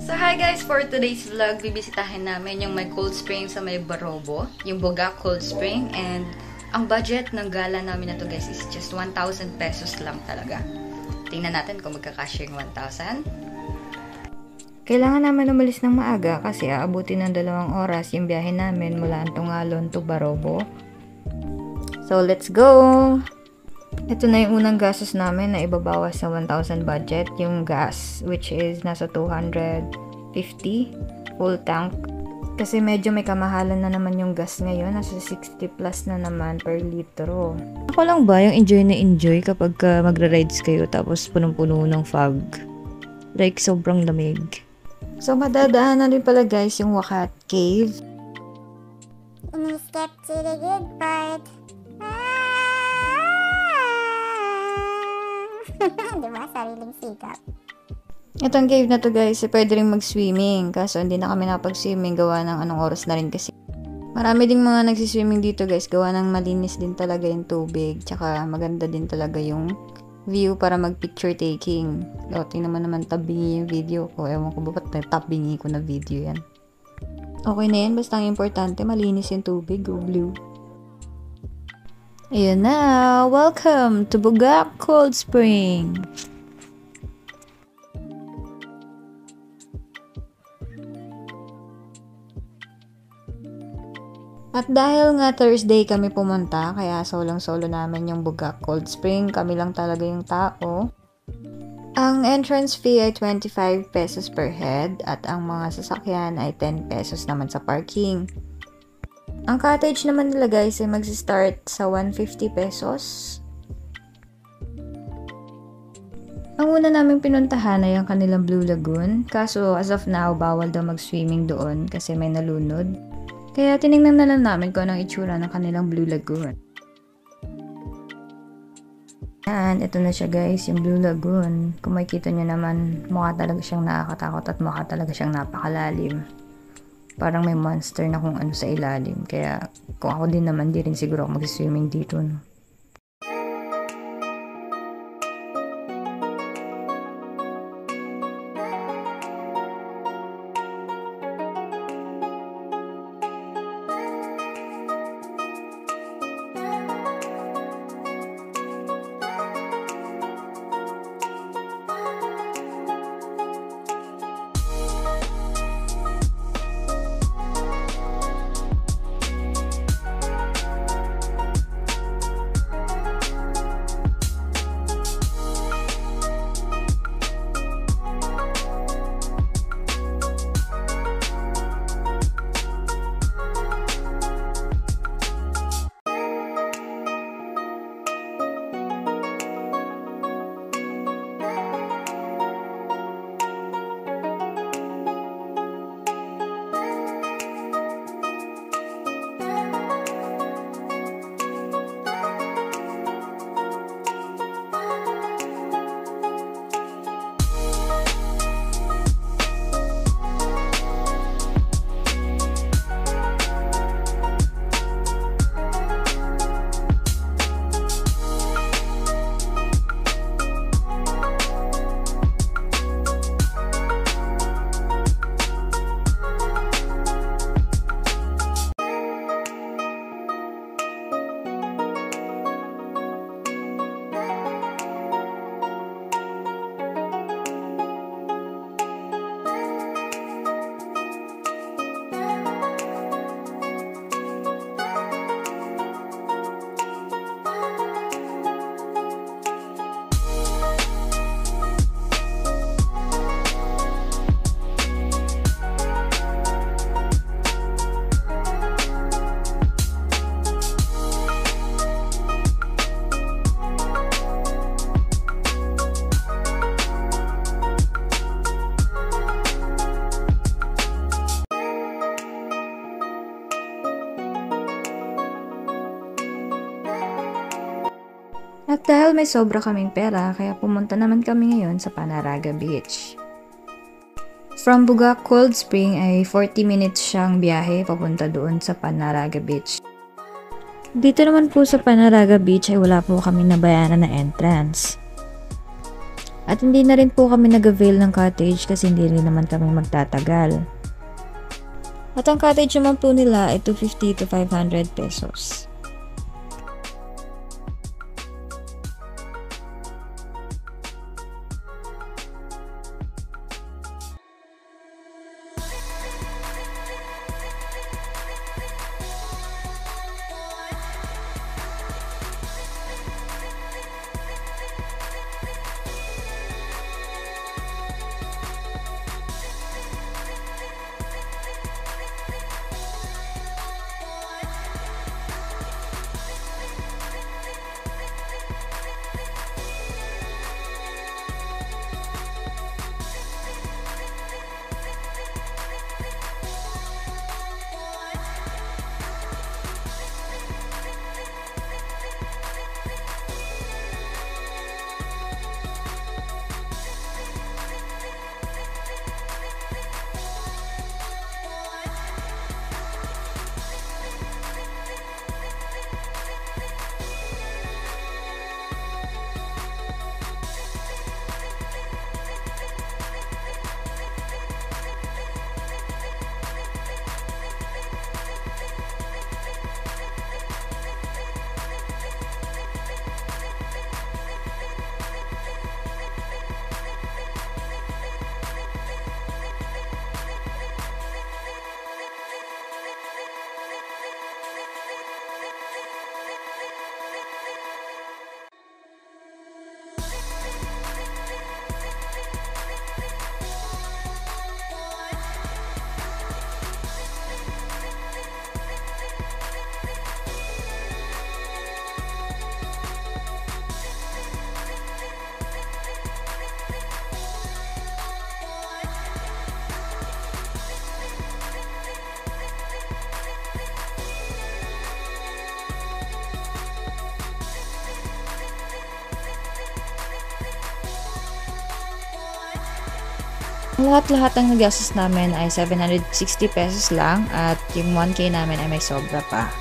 So hi guys, for today's vlog, bibisitahin namin yung may cold spring sa may Barobo, yung Bugak Cold Spring, and ang budget ng gala namin na to guys is just 1,000 pesos lang talaga. Tingnan natin kung magkakasya yung 1,000. Kailangan naman umalis ng maaga kasi aabutin ng 2 oras yung biyahe namin mula Antongalon to Barobo. So let's go! Ito na yung unang gastos namin na ibabawas sa 1,000 budget, yung gas, which is nasa 250 full tank. Kasi medyo may kamahalan na naman yung gas ngayon, nasa 60 plus na naman per litro. Ako lang ba yung enjoy na enjoy kapag magra-rides kayo tapos punong-puno ng fog? Like sobrang lamig. So madadaanan din pala guys yung Wakat Cave. Skip to the good part. Diba? Sariling sikap. Itong cave na to guys, pwede rin mag-swimming. Kaso hindi na kami nakapag-swimming gawa ng anong oras na rin kasi. Marami ding mga nagsiswimming dito guys, gawa ng malinis din talaga yung tubig. Tsaka maganda din talaga yung view para mag-picture taking. O, tingnan naman tabingi yung video ko. Ewan ko ba ba't tabingi ko na video yan. Okay na yan, basta ang importante, malinis yung tubig, go blue. Ayan na! Welcome to Bugak Cold Spring! At dahil nga Thursday kami pumunta, kaya solo namin yung Bugak Cold Spring, kami lang talaga yung tao. Ang entrance fee ay 25 pesos per head at ang mga sasakyan ay 10 pesos naman sa parking. Ang cottage naman nila guys ay magsi-start sa 150 pesos. Ang una naming pinuntahan ay ang kanilang Blue Lagoon, kaso as of now bawal daw mag-swimming doon kasi may nalunod. Kaya tinignan na lang namin kung anong itsura ng kanilang Blue Lagoon. Yan, ito na siya guys, yung Blue Lagoon. Kung makikita nyo naman, mukha talaga siyang nakakatakot at mukha talaga siyang napakalalim. Parang may monster na kung ano sa ilalim. Kaya kung ako din naman, di rin siguro ako mag-swimming dito, no? At dahil may sobra kaming pera, kaya pumunta naman kami ngayon sa Panaraga Beach. From Bugak Cold Spring ay 40 minutes siyang biyahe papunta doon sa Panaraga Beach. Dito naman po sa Panaraga Beach ay wala po kami nabayaran na entrance. At hindi na rin po kami nag-avail ng cottage kasi hindi rin naman kami magtatagal. At ang cottage naman po nila ay 250 to 500 pesos. Lahat-lahat ng nagastos namin ay 760 pesos lang at yung 1K namin ay may sobra pa.